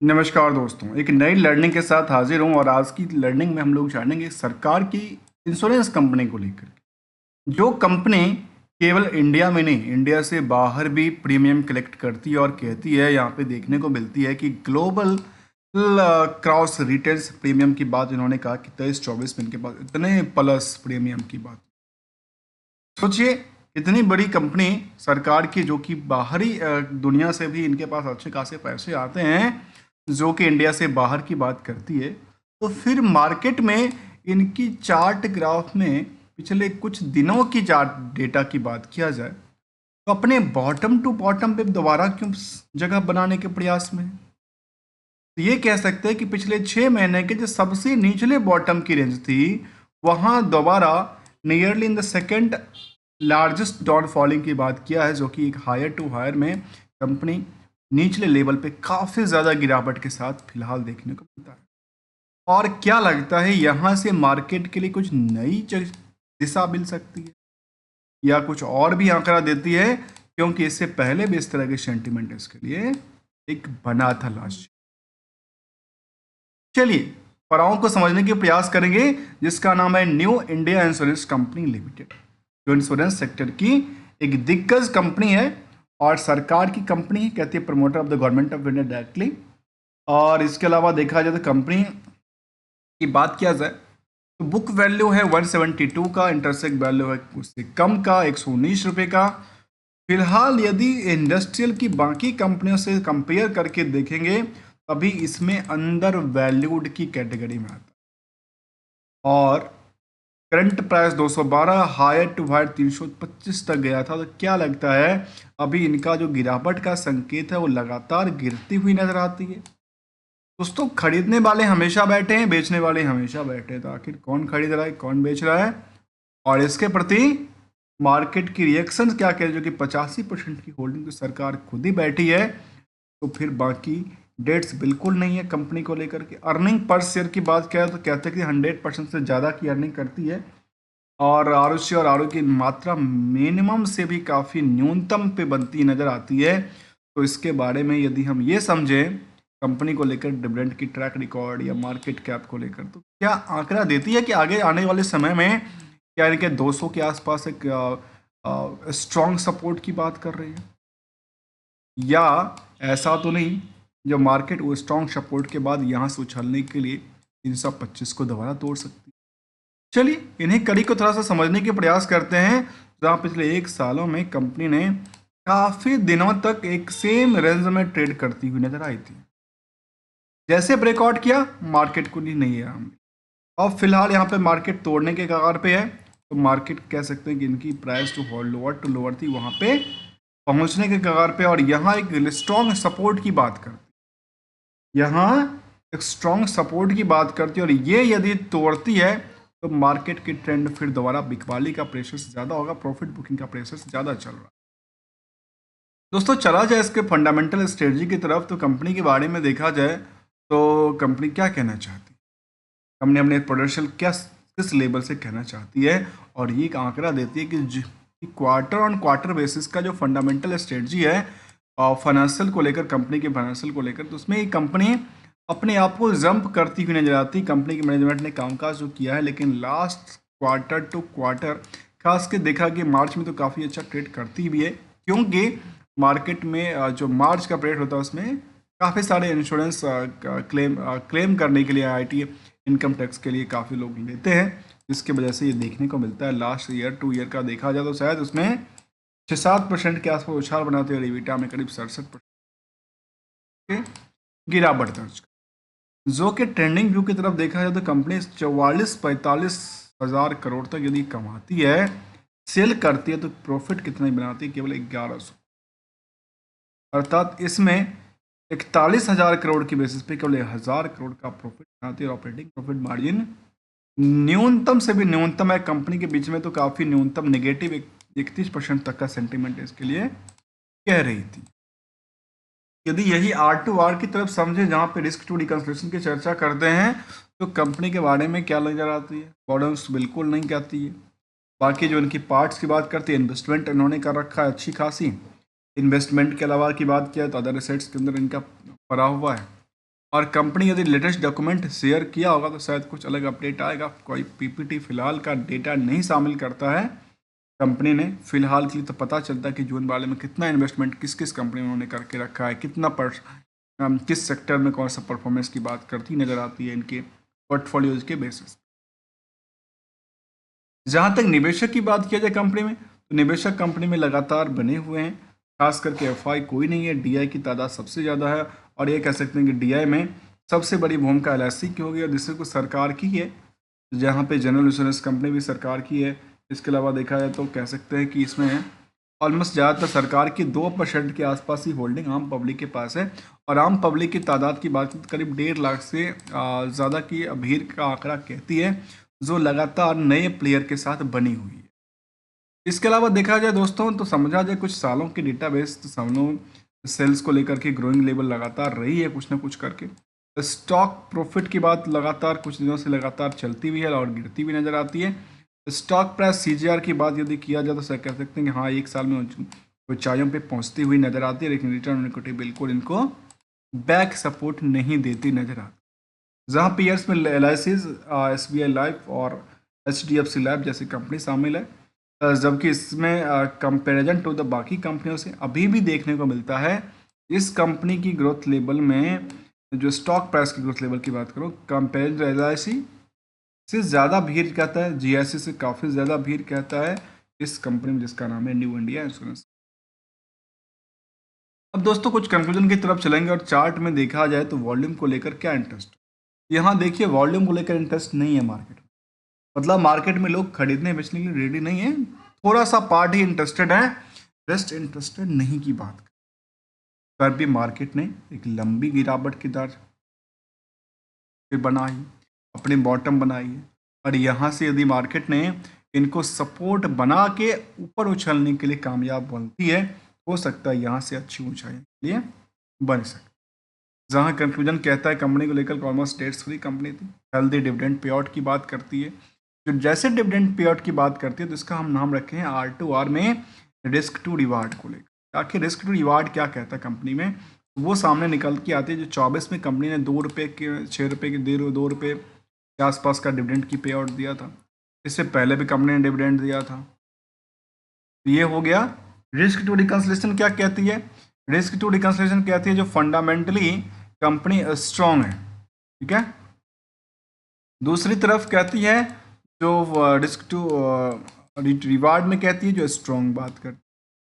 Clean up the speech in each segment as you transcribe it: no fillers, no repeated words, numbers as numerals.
नमस्कार दोस्तों, एक नई लर्निंग के साथ हाजिर हूँ और आज की लर्निंग में हम लोग जानेंगे सरकार की इंश्योरेंस कंपनी को लेकर। जो कंपनी केवल इंडिया में नहीं, इंडिया से बाहर भी प्रीमियम कलेक्ट करती है और कहती है, यहाँ पे देखने को मिलती है कि ग्लोबल क्रॉस रिटेल्स प्रीमियम की बात इन्होंने कहा कि 23-24 में इनके पास इतने प्लस प्रीमियम की बात। सोचिए, इतनी बड़ी कंपनी सरकार की, जो कि बाहरी दुनिया से भी इनके पास अच्छे खासे पैसे आते हैं, जो कि इंडिया से बाहर की बात करती है, तो फिर मार्केट में इनकी चार्ट ग्राफ में पिछले कुछ दिनों की चार्ट डेटा की बात किया जाए तो अपने बॉटम टू बॉटम पे दोबारा क्यों जगह बनाने के प्रयास में है? तो ये कह सकते हैं कि पिछले 6 महीने के जो सबसे निचले बॉटम की रेंज थी, वहाँ दोबारा nearly in the second largest down falling की बात किया है, जो कि एक हायर टू हायर में कंपनी निचले लेवल पे काफ़ी ज़्यादा गिरावट के साथ फिलहाल देखने को मिलता है। और क्या लगता है, यहाँ से मार्केट के लिए कुछ नई दिशा मिल सकती है या कुछ और भी आंकड़ा देती है, क्योंकि इससे पहले भी इस तरह के सेंटिमेंट इसके लिए एक बना था लास्ट। चलिए, पड़ावों को समझने के प्रयास करेंगे, जिसका नाम है new India insurance company limited, जो इंश्योरेंस सेक्टर की एक दिग्गज कंपनी है और सरकार की कंपनी है, कहती है promoter of the government of India directly. और इसके अलावा देखा जाए तो कंपनी की बात किया जाए तो बुक वैल्यू है 172 का, इंटरसेक्ट वैल्यू है उससे कम का 119 रुपये का। फिलहाल यदि इंडस्ट्रियल की बाकी कंपनियों से कंपेयर करके देखेंगे, अभी इसमें अंडर वैल्यूड की कैटेगरी में आता है और current price 212, higher to higher 325 तक गया था। तो क्या लगता है, अभी इनका जो गिरावट का संकेत है वो लगातार गिरती हुई नजर आती है। दोस्तों, खरीदने वाले हमेशा बैठे हैं, बेचने वाले हमेशा बैठे हैं, तो आखिर कौन खरीद रहा है, कौन बेच रहा है और इसके प्रति मार्केट की रिएक्शन क्या कह रही है, जो कि 85% की होल्डिंग तो सरकार खुद ही बैठी है। तो फिर बाकी डेट्स बिल्कुल नहीं है कंपनी को लेकर के। अर्निंग पर शेयर की बात किया तो कहते हैं कि 100% से ज़्यादा की अर्निंग करती है और आरुषि और आरओ की मात्रा मिनिमम से भी काफ़ी न्यूनतम पे बनती नज़र आती है। तो इसके बारे में यदि हम ये समझें कंपनी को लेकर, डिविडेंड की ट्रैक रिकॉर्ड या मार्केट कैप को लेकर, तो क्या आंकड़ा देती है कि आगे आने वाले समय में क्या इनके 200 के आसपास एक स्ट्रॉन्ग सपोर्ट की बात कर रही है, या ऐसा तो नहीं जो मार्केट वो स्ट्रॉन्ग सपोर्ट के बाद यहाँ से उछलने के लिए 325 को दोबारा तोड़ सकती है। चलिए, इन्हीं कड़ी को थोड़ा सा समझने के प्रयास करते हैं, जहाँ पिछले 1 सालों में कंपनी ने काफ़ी दिनों तक एक सेम रेंज में ट्रेड करती हुई नजर आई थी। जैसे ब्रेकआउट किया, मार्केट को नहीं है हम। अब फिलहाल यहाँ पे मार्केट तोड़ने के कगार पे है, तो मार्केट कह सकते हैं कि इनकी प्राइस जो लोअर थी वहाँ पे पहुँचने के कगार पे, और यहाँ एक स्ट्रॉन्ग सपोर्ट की बात करती, यहाँ एक स्ट्रॉन्ग सपोर्ट की बात करती है, और ये यदि तोड़ती है तो मार्केट की ट्रेंड फिर दोबारा बिकवाली का प्रेशर से ज़्यादा होगा, प्रॉफिट बुकिंग का प्रेशर से ज़्यादा चल रहा है। दोस्तों, चला जाए इसके फंडामेंटल स्ट्रेटजी की तरफ, तो कंपनी के बारे में देखा जाए तो कंपनी क्या कहना चाहती है, कंपनी अपने प्रोडक्शन क्या किस लेवल से कहना चाहती है, और ये एक आंकड़ा देती है कि क्वार्टर ऑन क्वार्टर बेसिस का जो फंडामेंटल स्ट्रेटजी है फाइनेंशियल को लेकर, कंपनी के फाइनेंशियल को लेकर, तो उसमें ये कंपनी अपने आप को जंप करती हुई नजर आती। कंपनी की मैनेजमेंट ने कामकाज जो किया है, लेकिन लास्ट क्वार्टर टू क्वार्टर खास के देखा कि मार्च में तो काफ़ी अच्छा ट्रेड करती भी है, क्योंकि मार्केट में जो मार्च का पीरियड होता है उसमें काफ़ी सारे इंश्योरेंस क्लेम करने के लिए, आईटी इनकम टैक्स के लिए काफ़ी लोग लेते हैं, जिसकी वजह से ये देखने को मिलता है। लास्ट ईयर 2 ईयर का देखा जाए तो शायद उसमें 6-7% के आसपास उछाल बनाते हुए ईबिटा में करीब 67% के गिरावट दर्ज, जो कि ट्रेंडिंग व्यू की तरफ देखा जाए तो कंपनी 44-45 हज़ार करोड़ तक यदि कमाती है, सेल करती है, तो प्रॉफिट कितना ही बनाती है, केवल 1100, अर्थात इसमें 41,000 करोड़ की बेसिस पे केवल 1,000 करोड़ का प्रॉफिट बनाती है। और ऑपरेटिंग प्रॉफिट मार्जिन न्यूनतम से भी न्यूनतम है कंपनी के बीच में, तो काफ़ी न्यूनतम नेगेटिव 31% तक का सेंटीमेंट इसके लिए कह रही थी। यदि यही आर टू आर की तरफ समझे, जहाँ पे रिस्क टू रिकंसिलिएशन की चर्चा करते हैं, तो कंपनी के बारे में क्या नजर आती है, बॉर्डर्स बिल्कुल नहीं कहती है। बाकी जो इनकी पार्ट्स की बात करती है, इन्वेस्टमेंट इन्होंने कर रखा है अच्छी खासी। इन्वेस्टमेंट के अलावा की बात किया तो अदर एसेट्स के अंदर इनका पड़ा हुआ है, और कंपनी यदि लेटेस्ट डॉक्यूमेंट शेयर किया होगा तो शायद कुछ अलग अपडेट आएगा। कोई पीपीटी फिलहाल का डेटा नहीं शामिल करता है कंपनी ने फिलहाल के लिए। तो पता चलता है कि जून वाले में कितना इन्वेस्टमेंट किस किस कंपनी में उन्होंने करके रखा है, कितना किस सेक्टर में कौन सा परफॉर्मेंस की बात करती नजर आती है इनके पोर्टफोलियोज के बेसिस। जहाँ तक निवेशक की बात किया जाए कंपनी में, तो निवेशक कंपनी में लगातार बने हुए हैं। खास करके एफआई कोई नहीं है, डीआई की तादाद सबसे ज़्यादा है। और ये कह सकते हैं कि डीआई में सबसे बड़ी भूमिका एलआईसी की होगी और दूसरे को सरकार की है, जहाँ पे जनरल इंश्योरेंस कंपनी भी सरकार की है। इसके अलावा देखा जाए तो कह सकते हैं कि इसमें ऑलमोस्ट ज़्यादातर सरकार की 2% के आसपास ही होल्डिंग आम पब्लिक के पास है। और आम पब्लिक की तादाद की बात करें तो करीब 1.5 लाख से ज़्यादा की भीड़ का आंकड़ा कहती है, जो लगातार नए प्लेयर के साथ बनी हुई है। इसके अलावा देखा जाए दोस्तों तो समझा जाए कुछ सालों की डेटाबेस, तो सालों सेल्स को लेकर के ग्रोइंग लेवल लगातार रही है कुछ ना कुछ करके। स्टॉक प्रॉफिट की बात लगातार कुछ दिनों से लगातार चलती हुई है और गिरती भी नज़र आती है। स्टॉक प्राइस सीजीआर की बात यदि किया जाए तो सर कह सकते हैं कि हाँ, एक साल में ऊंचाइयों पे पहुंचती हुई नज़र आती है, लेकिन रिटर्न ऑन इक्विटी बिल्कुल इनको बैक सपोर्ट नहीं देती नज़र आती। जहाँ पीयर्स में एलआईसीज, एसबीआई लाइफ और एचडीएफसी लाइफ जैसी कंपनी शामिल है, जबकि इसमें कंपैरिजन टू द बाकी कंपनियों से अभी भी देखने को मिलता है इस कंपनी की ग्रोथ लेवल में, जो स्टॉक प्राइस की ग्रोथ लेवल की बात करो, कंपेरिजन एलआईसी से ज़्यादा भीड़ कहता है, जीआईसी से काफ़ी ज़्यादा भीड़ कहता है इस कंपनी में जिसका नाम है न्यू इंडिया इंश्योरेंस। अब दोस्तों कुछ कंक्लूजन की तरफ चलेंगे और चार्ट में देखा जाए तो वॉल्यूम को लेकर क्या इंटरेस्ट। यहाँ देखिए वॉल्यूम को लेकर इंटरेस्ट नहीं है मार्केट में, मतलब मार्केट में लोग खरीदने बेचने के लिए रेडी नहीं है, थोड़ा सा पार्ट ही इंटरेस्टेड है, रेस्ट इंटरेस्टेड नहीं की बात कर भी मार्केट ने एक लंबी गिरावट की दर फिर बनाई, अपनी बॉटम बनाई है। और यहाँ से यदि मार्केट ने इनको सपोर्ट बना के ऊपर उछलने के लिए कामयाब बनती है, हो सकता है यहाँ से अच्छी ऊंचाई के लिए बन सके। जहाँ कंक्लूजन कहता है कंपनी को लेकर ऑलमोस्ट डेट्स फ्री कंपनी थी, हेल्दी डिविडेंड पे आउट की बात करती है, जो जैसे डिविडेंड पे आउट की बात करती है तो इसका हम नाम रखे हैं R2R में रिस्क टू रिवार्ड को लेकर। आखिर रिस्क टू रिवार्ड क्या कहता है कंपनी में, वो सामने निकल के आती है। जो 24 में कंपनी ने 2 रुपये के 6 रुपये के 2 रुपये के आसपास का डिविडेंड की पे आउट दिया था, इससे पहले भी कंपनी ने डिविडेंड दिया था। तो ये हो गया रिस्क टू रिकंसिलिएशन। क्या कहती है, रिस्क टू रिकंसिलिएशन कहती है जो फंडामेंटली कंपनी स्ट्रॉन्ग है, ठीक है। दूसरी तरफ कहती है जो रिस्क टू रिवार्ड में कहती है जो स्ट्रॉन्ग बात करती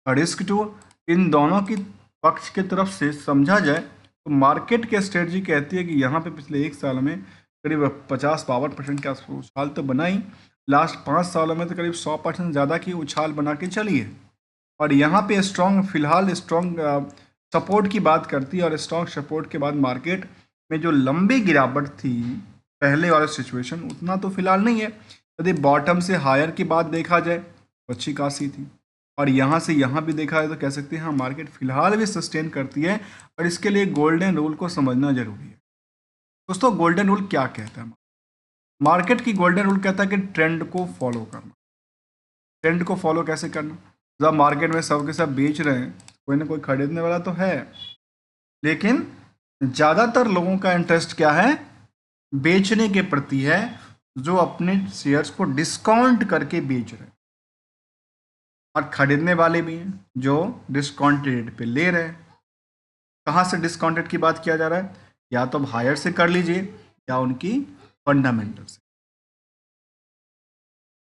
है। रिस्क टू इन दोनों की पक्ष की तरफ से समझा जाए तो मार्केट की स्ट्रेटजी कहती है कि यहाँ पे पिछले एक साल में करीब 50-52% का उछाल तो बना ही, लास्ट 5 सालों में तो करीब 100% ज़्यादा की उछाल बना के चली है। और यहाँ पे स्ट्रॉन्ग फिलहाल स्ट्रॉन्ग सपोर्ट की बात करती है, और स्ट्रॉन्ग सपोर्ट के बाद मार्केट में जो लंबी गिरावट थी पहले वाला सिचुएशन उतना तो फिलहाल नहीं है। यदि बॉटम से हायर की बात देखा जाए तो अच्छी खासी थी, और यहाँ से यहाँ भी देखा जाए तो कह सकते हैं हाँ मार्केट फिलहाल भी सस्टेन करती है। और इसके लिए गोल्डन रूल को समझना जरूरी है दोस्तों। गोल्डन रूल क्या कहता है, मार्केट की गोल्डन रूल कहता है कि ट्रेंड को फॉलो करना। ट्रेंड को फॉलो कैसे करना, जब मार्केट में सब के सब बेच रहे हैं, कोई ना कोई खरीदने वाला तो है, लेकिन ज़्यादातर लोगों का इंटरेस्ट क्या है, बेचने के प्रति है, जो अपने शेयर्स को डिस्काउंट करके बेच रहे हैं। और खरीदने वाले भी हैं जो डिस्काउंटेड रेट पे ले रहे हैं। कहाँ से डिस्काउंटेड की बात किया जा रहा है, या तो हायर से कर लीजिए या उनकी फंडामेंटल से।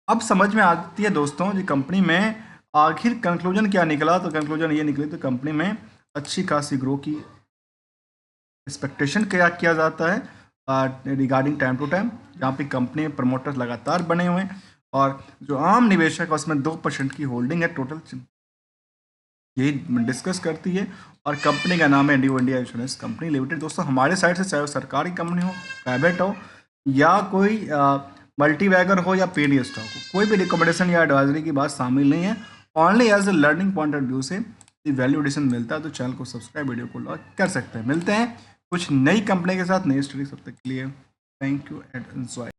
अब समझ में आती है दोस्तों जी कंपनी में आखिर कंक्लूजन क्या निकला। तो कंक्लूजन ये निकली तो कंपनी में अच्छी खासी ग्रो की एक्सपेक्टेशन क्या किया जाता है रिगार्डिंग टाइम टू टाइम, जहाँ पे कंपनी में प्रमोटर्स लगातार बने हुए हैं, और जो आम निवेशक है उसमें 2% की होल्डिंग है टोटल, यही डिस्कस करती है। और कंपनी का नाम है new India insurance company limited. दोस्तों हमारे साइड से चाहे सरकारी कंपनी हो, प्राइवेट हो, या कोई मल्टीवैगर हो या पेनी स्टॉक हो, कोई भी रिकमेंडेशन या एडवाइजरी की बात शामिल नहीं है। Only as a learning point of view से वैल्यू एडिशन मिलता है, तो चैनल को सब्सक्राइब, वीडियो को लाइक कर सकते हैं। मिलते हैं कुछ नई कंपनी के साथ नई स्टोरी, तब तक के लिए थैंक यू एंड एंजॉय।